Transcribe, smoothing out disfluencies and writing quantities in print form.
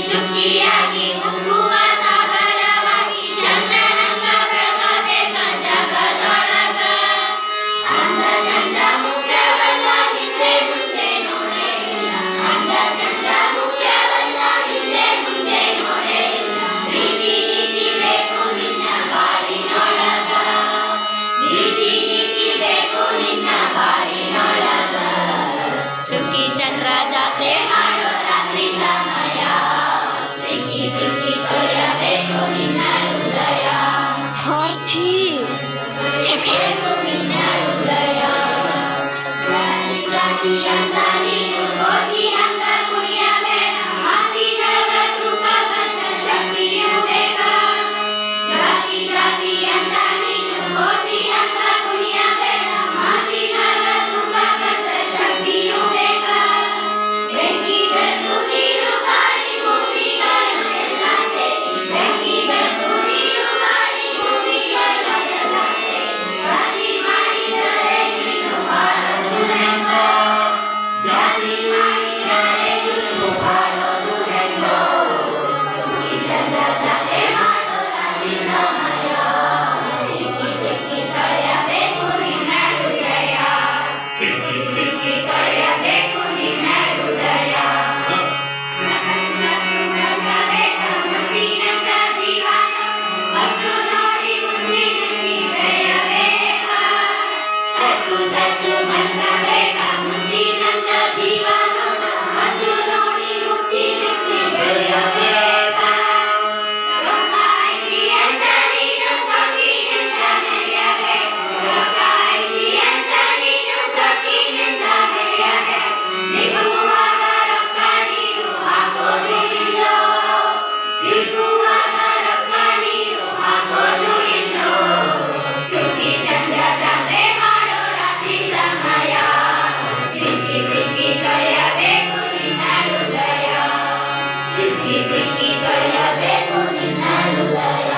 ಚುಕ್ಕಿಯಾಗಿ ಉಕ್ಕುವ ಸಾಗರವಾಗಿ ಚಂದ್ರನಂಗ ಬೆಳಗಬೇಕ ಜಗದೊಳಗ. ಅಂದ ಚಂದ ಮುಖ್ಯವಲ್ಲ ಹಿಂದೆ ಮುಂದೆ ನೋಡೇ ಇಲ್ಲ. ಅಂದ ಚಂದ ಮುಖ್ಯವಲ್ಲ ಹಿಂದೆ ಮುಂದೆ ನೋಡೇ ಇಲ್ಲ. ಪ್ರೀತಿ ನೀತಿ ಬೇಕು ನಿನ್ನ ಬಾಳಿನೊಳಗ. ಪ್ರೀತಿ ನೀತಿ ಬೇಕು ನಿನ್ನ ಬಾಳಿನೊಳಗ. ಚುಕ್ಕಿ ಚಂದ್ರ ಜಾತ್ರೆ ಮಾಡೋ ರಾತ್ರಿ ಸಮಯ. ದಿಕ್ಕಿ ದಿಕ್ಕಿ ತೊಳೆಯಬೇಕು ನಿನ್ನ ಹೃದಯ. ಬೇಕು ನಿನ್ನ ಹೃದಯ. ಜಾತಿ ಜಾತಿ ಅಂತ ನೀನು ಗೋಧಿ ಹಂಗ ಕುಣಿಯಬೇಡ. ಮಾತಿನೊಳಗ ತೂಕ ಬಂದ ಶಕ್ತಿಯೂ ಬೇಕ. ಜಾತಿ ಜಾತಿ ಅಂತ ನೀನು ಗೋಧಿ ಹಂಗ ಕುಣಿಯಬೇಡ. ಮಾತಿನೊಳಗ ತೂಕ ಬಂದ ಶಕ್ತಿಯೂ ಬೇಕ. ಬೆಂಕಿ ಬೆಳಕು ನೀರು ಗಾಳಿ ಭೂಮಿಗಳು ಎಲ್ಲ ಸೇರಿ. ಬೆಂಕಿ ಬೆಳಕು ನೀರು ಗಾಳಿ ಭೂಮಿಗಳು ಎಲ್ಲ ಸೇರಿ. ಜಾತಿ ಮಾಡಿದರೆ ನೀನು ಬಾಳೋದು ಹೆಂಗೋ. ಜಾತಿ ಮಾಡಿದರೆ ನೀನು ಬಾಳೋದು ಹೆಂಗೋ. ಚುಕ್ಕಿ ಚಂದ್ರ ಜಾತ್ರೆ ಮಾಡೋ ರಾತ್ರಿ ಸಮಯ. ದಿಕ್ಕಿ ದಿಕ್ಕಿ ತೊಳೆಯಬೇಕು ನಿನ್ನ ಹೃದಯ. ದಿಕ್ಕಿ ದಿಕ್ಕಿ ತೊಳೆಯಬೇಕು ನಿನ್ನ ಹೃದಯ. ಬೆಳಗಬೇಕ ಮುಂದಿನಂತ ಜೀವನ. ಹೊತ್ತು ನೋಡಿ ಮುಂದಿನಲ್ಲಿ ಬೆಳೆಯಬೇಕ. ಸತ್ತು ಸತ್ತು ಬದುಕಬೇಕ ಮುಂದಿನಂತ ಜೀವನ. ಹೊತ್ತು ನೋಡಿ ಮುಂದಿನಲ್ಲಿ ಬೆಳೆಯಬೇಕ. ರೊಕ್ಕ ಐತಿ ಅಂತ ನೀನು ಸೊಕ್ಕಿನಿಂದ ಮೆರೆಯಬೇಡ. ರೊಕ್ಕ ಐತಿ ಅಂತ ನೀನು ಸೊಕ್ಕಿನಿಂದ ಮೆರೆಯಬೇಡ. ನಿಲ್ಲುವಾಗ ರೊಕ್ಕ ನೀರು ಹಾಕೋದು ಇಲ್ಲೋ. ನಿಲ್ಲುವಾಗ ರೊಕ್ಕ ನೀರು ಹಾಕೋದು ಇಲ್ಲೋ. ಚುಕ್ಕಿ ಚಂದ್ರ ಜಾತ್ರೆ ಮಾಡೋ ರಾತ್ರಿ ಸಮಯ. ದಿಕ್ಕಿ ದಿಕ್ಕಿ ತೊಳೆಯಬೇಕು ನಿನ್ನ ಹೃದಯ. ದಿಕ್ಕಿ ದಿಕ್ಕಿ ತೊಳೆಯಬೇಕು ನಿನ್ನ ಹೃದಯ.